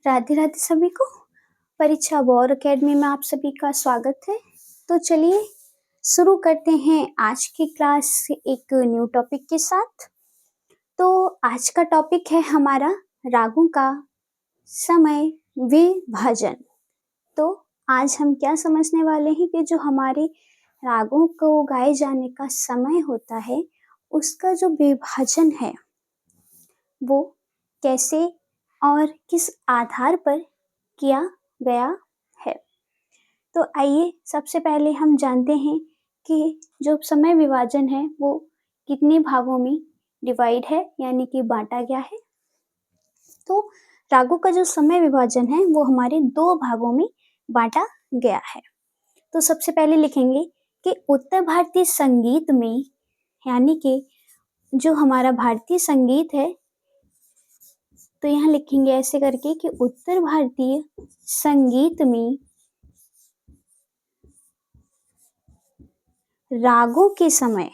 राधे राधे सभी को। परीक्षा वॉर एकेडमी में आप सभी का स्वागत है। तो चलिए शुरू करते हैं आज की क्लास एक न्यू टॉपिक के साथ। तो आज का टॉपिक है हमारा रागों का समय विभाजन। तो आज हम क्या समझने वाले हैं कि जो हमारे रागों को गाए जाने का समय होता है उसका जो विभाजन है वो कैसे और किस आधार पर किया गया है। तो आइए सबसे पहले हम जानते हैं कि जो समय विभाजन है वो कितने भागों में डिवाइड है यानी कि बांटा गया है। तो रागों का जो समय विभाजन है वो हमारे दो भागों में बांटा गया है। तो सबसे पहले लिखेंगे कि उत्तर भारतीय संगीत में यानी कि जो हमारा भारतीय संगीत है तो यहाँ लिखेंगे ऐसे करके कि उत्तर भारतीय संगीत में रागों के समय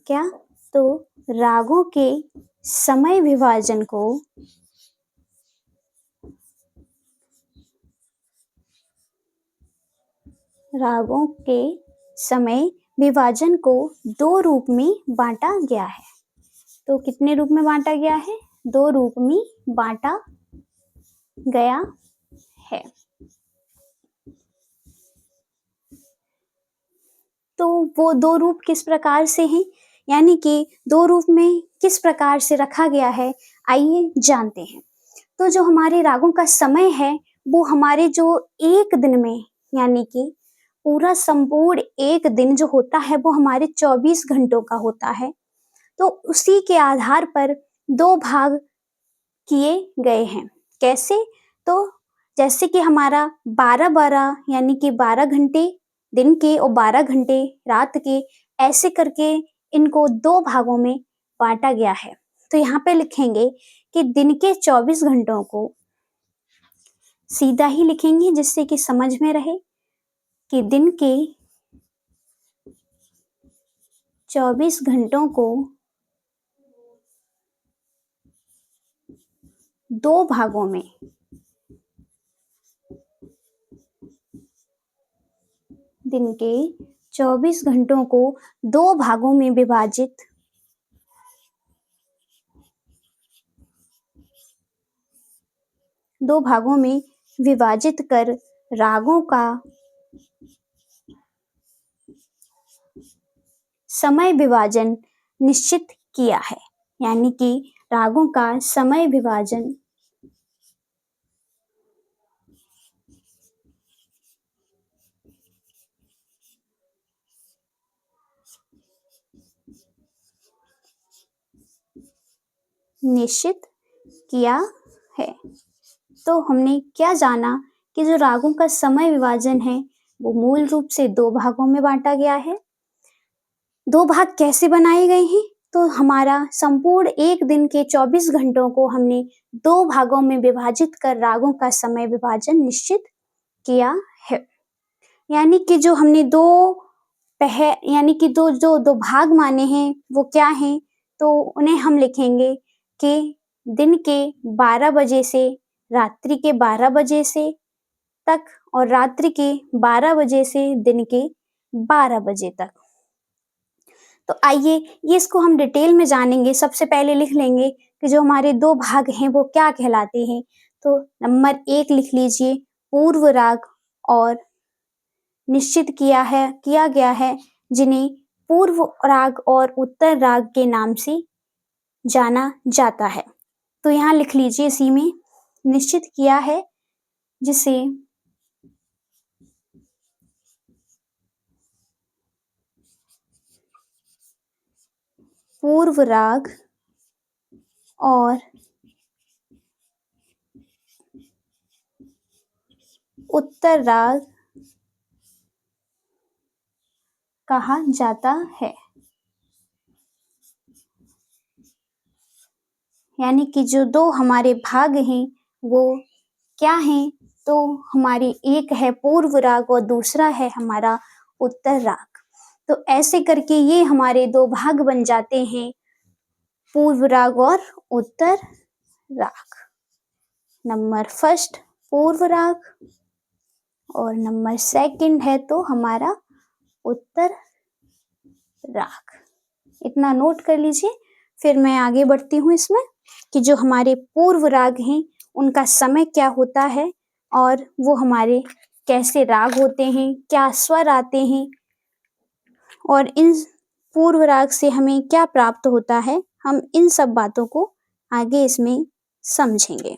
क्या तो रागों के समय विभाजन को रागों के समय विभाजन को दो रूप में बांटा गया है। तो कितने रूप में बांटा गया है? दो रूप में बांटा गया है। तो वो दो रूप किस प्रकार से हैं यानी कि दो रूप में किस प्रकार से रखा गया है, आइए जानते हैं। तो जो हमारे रागों का समय है वो हमारे जो एक दिन में यानी कि पूरा संपूर्ण एक दिन जो होता है वो हमारे 24 घंटों का होता है। तो उसी के आधार पर दो भाग किए गए हैं। कैसे? तो जैसे कि हमारा 12-12 यानी कि 12 घंटे दिन के और 12 घंटे रात के, ऐसे करके इनको दो भागों में बांटा गया है। तो यहाँ पे लिखेंगे कि दिन के 24 घंटों को सीधा ही लिखेंगे जिससे कि समझ में रहे कि दिन के 24 घंटों को दो भागों में दिन के 24 घंटों को दो भागों में विभाजित कर रागों का समय विभाजन निश्चित किया है। यानी कि रागों का समय विभाजन निश्चित किया है। तो हमने क्या जाना कि जो रागों का समय विभाजन है वो मूल रूप से दो भागों में बांटा गया है। दो भाग कैसे बनाए गए हैं? तो हमारा संपूर्ण एक दिन के 24 घंटों को हमने दो भागों में विभाजित कर रागों का समय विभाजन निश्चित किया है। यानी कि जो हमने यानी कि दो भाग माने हैं वो क्या हैं? तो उन्हें हम लिखेंगे कि दिन के 12 बजे से रात्रि के 12 बजे से तक और रात्रि के 12 बजे से दिन के 12 बजे तक। तो आइए ये इसको हम डिटेल में जानेंगे। सबसे पहले लिख लेंगे कि जो हमारे दो भाग हैं वो क्या कहलाते हैं। तो नंबर 1 लिख लीजिए पूर्व राग और निश्चित किया गया है जिन्हें पूर्व राग और उत्तर राग के नाम से जाना जाता है। तो यहाँ लिख लीजिए इसी में निश्चित किया है जिसे पूर्व राग और उत्तर राग कहा जाता है। यानी कि जो दो हमारे भाग हैं वो क्या हैं? तो हमारी एक है पूर्व राग और दूसरा है हमारा उत्तर राग। तो ऐसे करके ये हमारे दो भाग बन जाते हैं पूर्व राग और उत्तर राग। नंबर फर्स्ट पूर्व राग और नंबर सेकंड है तो हमारा उत्तर राग। इतना नोट कर लीजिए। फिर मैं आगे बढ़ती हूँ इसमें कि जो हमारे पूर्व राग हैं उनका समय क्या होता है और वो हमारे कैसे राग होते हैं, क्या स्वर आते हैं और इन पूर्व राग से हमें क्या प्राप्त होता है, हम इन सब बातों को आगे इसमें समझेंगे।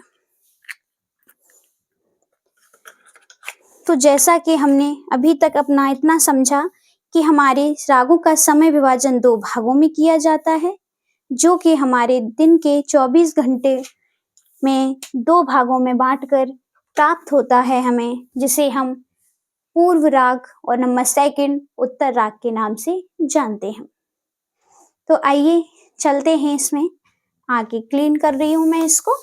तो जैसा कि हमने अभी तक अपना इतना समझा कि हमारे रागों का समय विभाजन दो भागों में किया जाता है, जो कि हमारे दिन के 24 घंटे में दो भागों में बांटकर प्राप्त होता है हमें, जिसे हम पूर्व राग और नंबर सेकंड उत्तर राग के नाम से जानते हैं। तो आइए चलते हैं इसमें आगे। क्लीन कर रही हूं मैं इसको।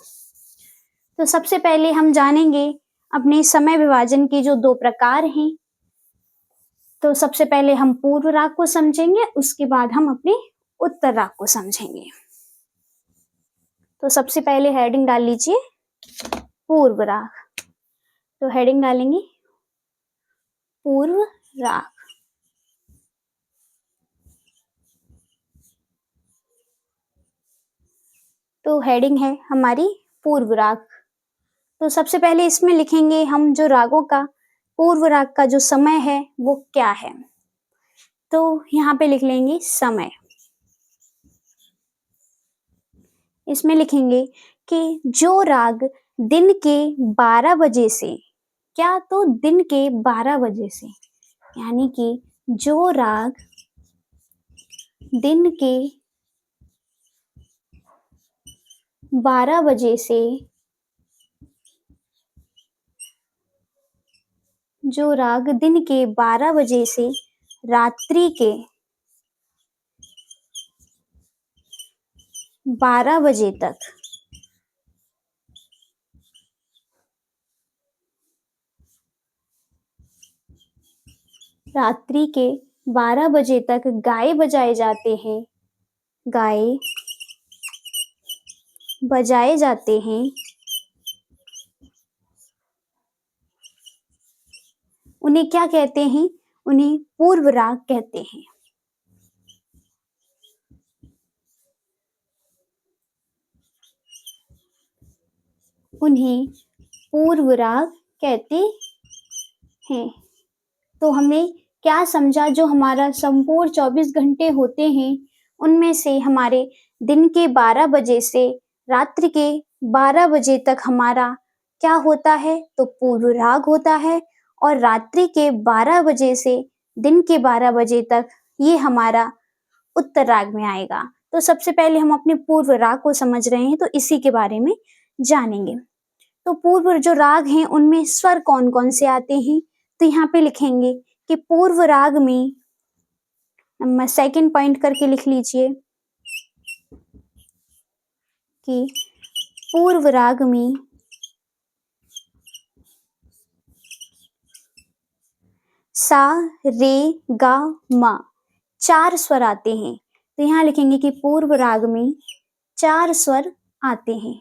तो सबसे पहले हम जानेंगे अपने समय विभाजन के जो दो प्रकार हैं। तो सबसे पहले हम पूर्व राग को समझेंगे, उसके बाद हम अपने उत्तर राग को समझेंगे। तो सबसे पहले हेडिंग डाल लीजिए पूर्व राग। तो हेडिंग डालेंगे पूर्व राग। तो हेडिंग है हमारी पूर्व राग। तो सबसे पहले इसमें लिखेंगे हम जो रागों का पूर्व राग का जो समय है वो क्या है। तो यहाँ पे लिख लेंगे समय। इसमें लिखेंगे कि जो राग दिन के 12 बजे से, क्या तो दिन के 12 बजे से, यानी कि जो राग दिन के 12 बजे से, जो राग दिन के 12 बजे से रात्रि के 12 बजे तक, रात्रि के 12 बजे तक गाए बजाए जाते हैं, गाए बजाए जाते हैं, उन्हें क्या कहते हैं, उन्हें पूर्व राग कहते हैं। उन्हें पूर्व राग कहते हैं। तो हमने क्या समझा, जो हमारा संपूर्ण 24 घंटे होते हैं उनमें से हमारे दिन के 12 बजे से रात्रि के 12 बजे तक हमारा क्या होता है, तो पूर्व राग होता है। और रात्रि के 12 बजे से दिन के 12 बजे तक ये हमारा उत्तर राग में आएगा। तो सबसे पहले हम अपने पूर्व राग को समझ रहे हैं, तो इसी के बारे में जानेंगे। तो पूर्व जो राग हैं उनमें स्वर कौन कौन से आते हैं। तो यहाँ पे लिखेंगे कि पूर्व राग में, नंबर सेकंड पॉइंट करके लिख लीजिए कि पूर्व राग में सा रे गा मा 4 स्वर आते हैं। तो यहाँ लिखेंगे कि पूर्व राग में 4 स्वर आते हैं।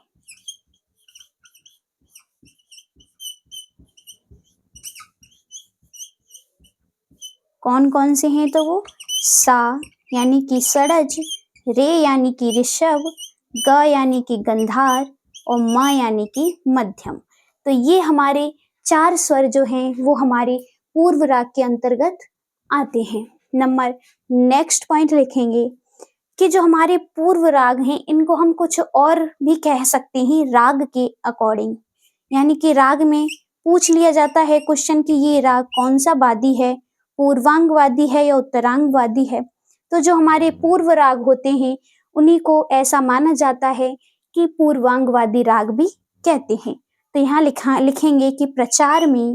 कौन कौन से हैं, तो वो सा यानी कि सड़ज, रे यानी कि ऋषभ, ग यानी कि गंधार और म यानी कि मध्यम। तो ये हमारे 4 स्वर जो हैं वो हमारे पूर्व राग के अंतर्गत आते हैं। नंबर नेक्स्ट पॉइंट लिखेंगे कि जो हमारे पूर्व राग हैं इनको हम कुछ और भी कह सकते हैं राग के अकॉर्डिंग, यानी कि राग में पूछ लिया जाता है क्वेश्चन कि ये राग कौन सा वादी है, पूर्वांग वादी है या उत्तरांग वादी है। तो जो हमारे पूर्व राग होते हैं उन्हीं को ऐसा माना जाता है कि पूर्वांग वादी राग भी कहते हैं। तो यहाँ लिखेंगे कि प्रचार में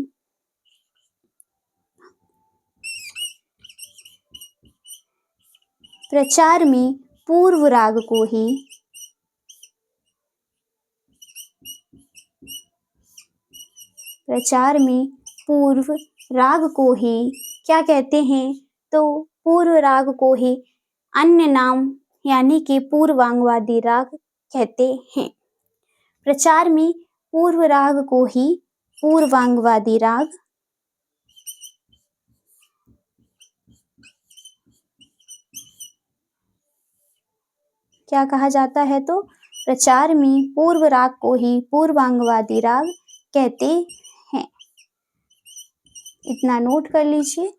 पूर्व राग को ही क्या कहते हैं, तो पूर्व राग को ही अन्य नाम यानी कि पूर्वांग वादी राग कहते हैं। प्रचार में पूर्व राग को ही पूर्वांगवादी राग, क्या कहा जाता है? तो प्रचार में पूर्व राग को ही पूर्वांगवादी राग कहते हैं। इतना नोट कर लीजिए।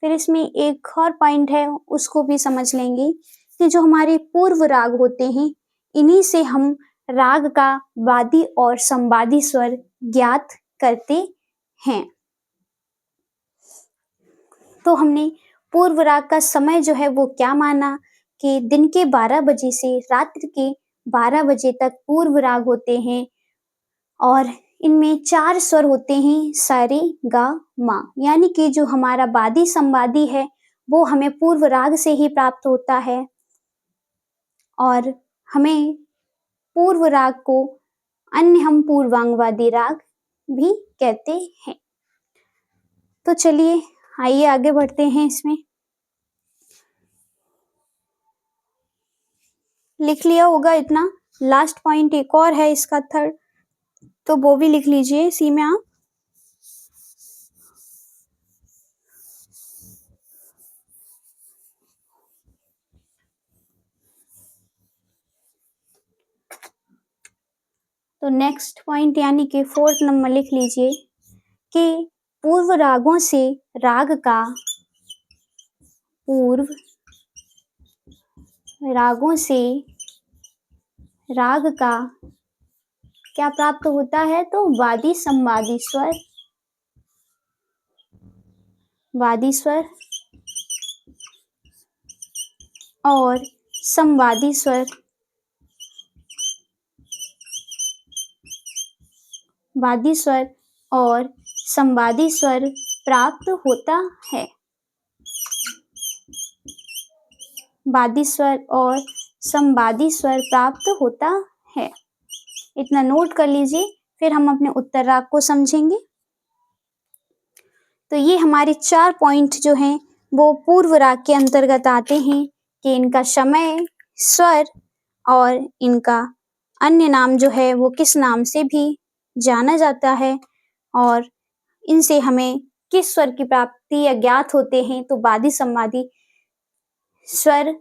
फिर इसमें एक और पॉइंट है, उसको भी समझ लेंगे कि जो हमारे पूर्व राग होते हैं, इन्हीं से हम राग का वादी और संवादी स्वर ज्ञात करते हैं। तो हमने पूर्व राग का समय जो है वो क्या माना कि दिन के 12 बजे से रात्रि के 12 बजे तक पूर्व राग होते हैं और इनमें 4 स्वर होते हैं, सा रे गा मा। यानी कि जो हमारा वादी संवादी है वो हमें पूर्व राग से ही प्राप्त होता है और हमें पूर्व राग को अन्य हम पूर्वांगवादी राग भी कहते हैं। तो चलिए आइए आगे बढ़ते हैं। इसमें लिख लिया होगा इतना। लास्ट पॉइंट एक और है इसका, थर्ड, तो वो भी लिख लीजिए इसी में आप। तो नेक्स्ट पॉइंट यानी कि फोर्थ नंबर लिख लीजिए कि पूर्व रागों से राग का, पूर्व रागों से राग का क्या प्राप्त होता है? तो वादी संवादी स्वर, वादी स्वर और संवादी स्वर, वादी स्वर और संवादी स्वर प्राप्त होता है। वादी स्वर और संवादी स्वर प्राप्त होता है। इतना नोट कर लीजिए। फिर हम अपने उत्तर राग को समझेंगे। तो ये हमारे 4 पॉइंट जो हैं वो पूर्व राग के अंतर्गत आते हैं कि इनका समय, स्वर और इनका अन्य नाम जो है वो किस नाम से भी जाना जाता है और इनसे हमें किस स्वर की प्राप्ति या ज्ञात होते हैं। तो वादी संवादी स्वर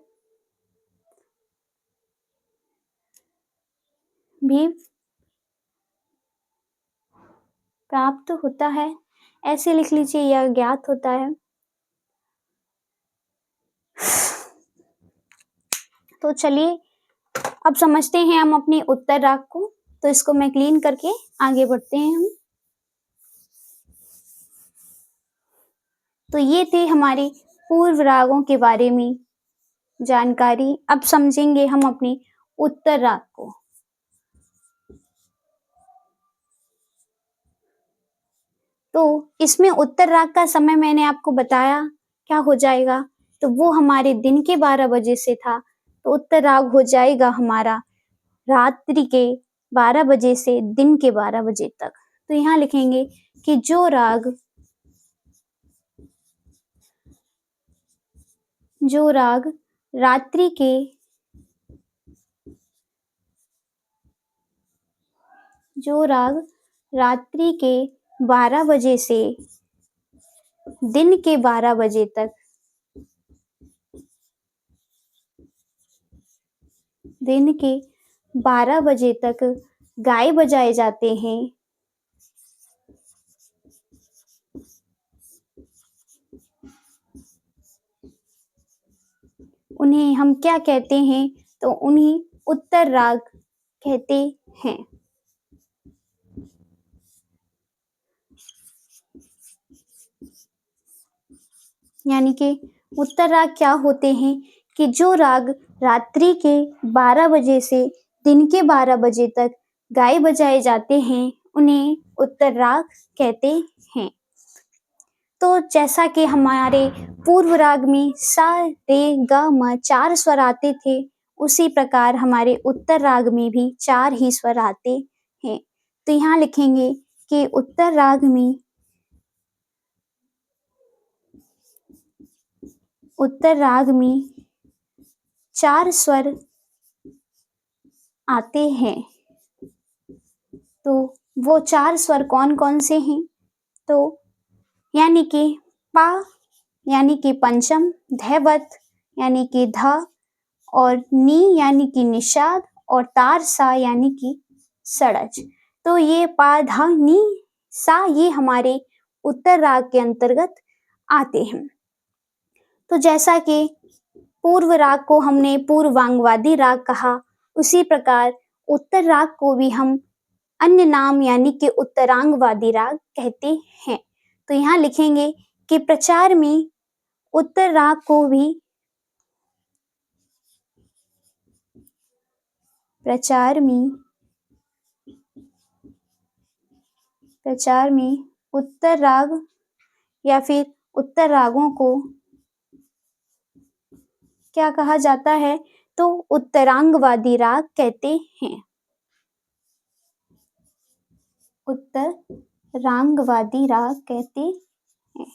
भी प्राप्त होता है, ऐसे लिख लीजिए, या ज्ञात होता है। तो चलिए अब समझते हैं हम अपने उत्तर राग को। तो इसको मैं क्लीन करके आगे बढ़ते हैं हम। तो ये थे हमारे पूर्व रागों के बारे में जानकारी। अब समझेंगे हम अपने उत्तर राग को। तो इसमें उत्तर राग का समय मैंने आपको बताया क्या हो जाएगा, तो वो हमारे दिन के 12 बजे से था, तो उत्तर राग हो जाएगा हमारा रात्रि के 12 बजे से दिन के 12 बजे तक। तो यहाँ लिखेंगे कि जो राग रात्रि के जो राग रात्रि के 12 बजे से दिन के 12 बजे तक, दिन के 12 बजे तक गाए बजाए जाते हैं, उन्हें हम क्या कहते हैं? तो उन्हें उत्तर राग कहते हैं। यानी कि उत्तर राग क्या होते हैं कि जो राग रात्रि के 12 बजे से दिन के 12 बजे तक गाए बजाए जाते हैं, उन्हें उत्तर राग कहते हैं। तो जैसा कि हमारे पूर्व राग में सा रे ग म 4 स्वर आते थे, उसी प्रकार हमारे उत्तर राग में भी 4 ही स्वर आते हैं। तो यहाँ लिखेंगे कि उत्तर राग में 4 स्वर आते हैं। तो वो 4 स्वर कौन कौन से हैं? तो यानी कि पा यानी कि पंचम, धैवत यानी कि धा, और नी यानी कि निषाद, और तार सा यानी कि सड़ज। तो ये पा धा नी सा ये हमारे उत्तर राग के अंतर्गत आते हैं। तो जैसा कि पूर्व राग को हमने पूर्वांगवादी राग कहा, उसी प्रकार उत्तर राग को भी हम अन्य नाम यानी कि उत्तरांगवादी राग कहते हैं। तो यहाँ लिखेंगे कि प्रचार में उत्तर राग को भी प्रचार में उत्तर राग या फिर उत्तर रागों को क्या कहा जाता है? तो उत्तरांगवादी राग कहते हैं। उत्तरांगवादी राग कहते हैं।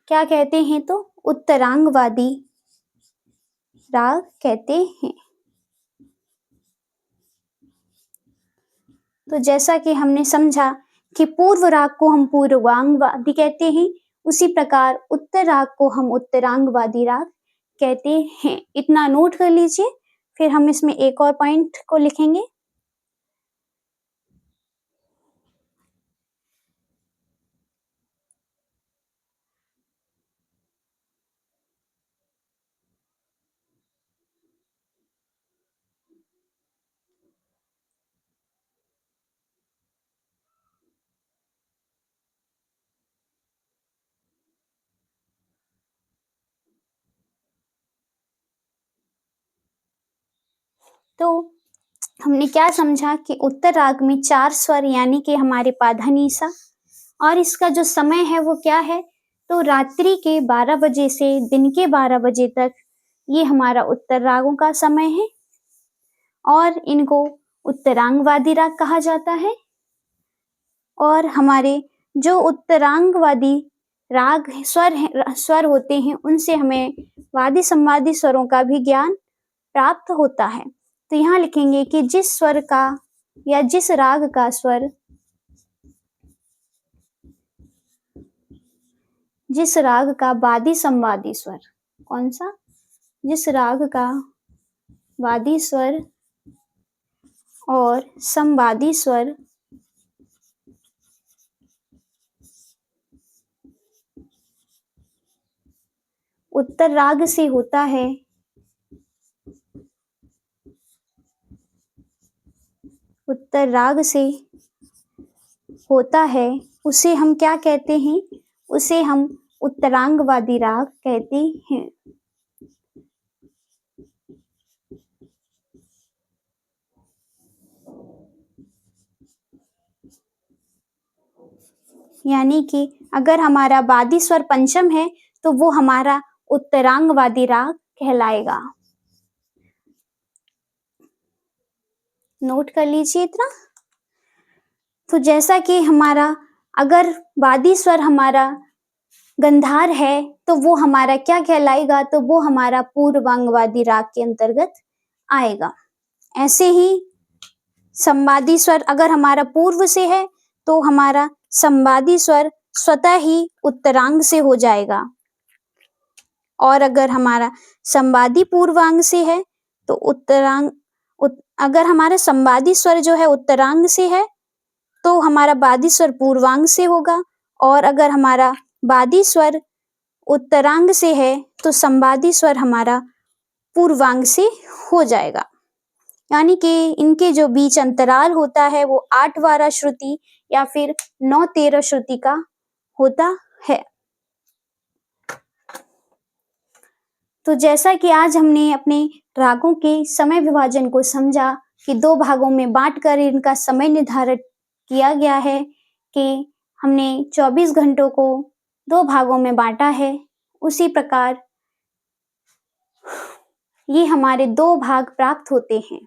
क्या कहते हैं? तो उत्तरांगवादी राग कहते हैं। तो जैसा कि हमने समझा कि पूर्व राग को हम पूर्वांगवादी कहते हैं, उसी प्रकार उत्तर राग को हम उत्तरांगवादी राग कहते हैं। इतना नोट कर लीजिए, फिर हम इसमें एक और पॉइंट को लिखेंगे। तो हमने क्या समझा कि उत्तर राग में 4 स्वर यानी कि हमारे पाधानीसा, और इसका जो समय है वो क्या है? तो रात्रि के 12 बजे से दिन के 12 बजे तक ये हमारा उत्तर रागों का समय है, और इनको उत्तरांगवादी राग कहा जाता है। और हमारे जो उत्तरांगवादी राग स्वर होते हैं, उनसे हमें वादी संवादी स्वरों का भी ज्ञान प्राप्त होता है। तो यहाँ लिखेंगे कि जिस स्वर का या जिस राग का स्वर, जिस राग का वादी संवादी स्वर, कौन सा? जिस राग का वादी स्वर और संवादी स्वर उत्तर राग से होता है, उत्तर राग से होता है, उसे हम क्या कहते हैं? उसे हम उत्तरांगवादी राग कहते हैं। यानी कि अगर हमारा वादी स्वर पंचम है तो वो हमारा उत्तरांगवादी राग कहलाएगा। नोट कर लीजिए इतना। तो जैसा कि हमारा अगर वादी स्वर हमारा गंधार है तो वो हमारा क्या कहलाएगा? तो वो हमारा पूर्वांगवादी राग के अंतर्गत आएगा। ऐसे ही संवादी स्वर अगर हमारा पूर्व से है तो हमारा संवादी स्वर स्वतः ही उत्तरांग से हो जाएगा, और अगर हमारा संवादी पूर्वांग से है तो अगर हमारा संवादी स्वर जो है उत्तरांग से है तो हमारा वादी स्वर पूर्वांग से होगा, और अगर हमारा वादी स्वर उत्तरांग से है तो संवादी स्वर हमारा पूर्वांग से हो जाएगा। यानी कि इनके जो बीच अंतराल होता है वो 8-12 श्रुति या फिर 9-13 श्रुति का होता है। तो जैसा कि आज हमने अपने रागों के समय विभाजन को समझा कि 2 भागों में बांटकर इनका समय निर्धारित किया गया है, कि हमने 24 घंटों को 2 भागों में बांटा है, उसी प्रकार ये हमारे 2 भाग प्राप्त होते हैं।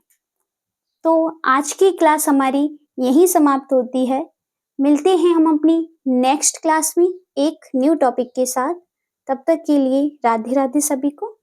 तो आज की क्लास हमारी यही समाप्त होती है। मिलते हैं हम अपनी नेक्स्ट क्लास में एक न्यू टॉपिक के साथ। तब तक के लिए राधे राधे सभी को।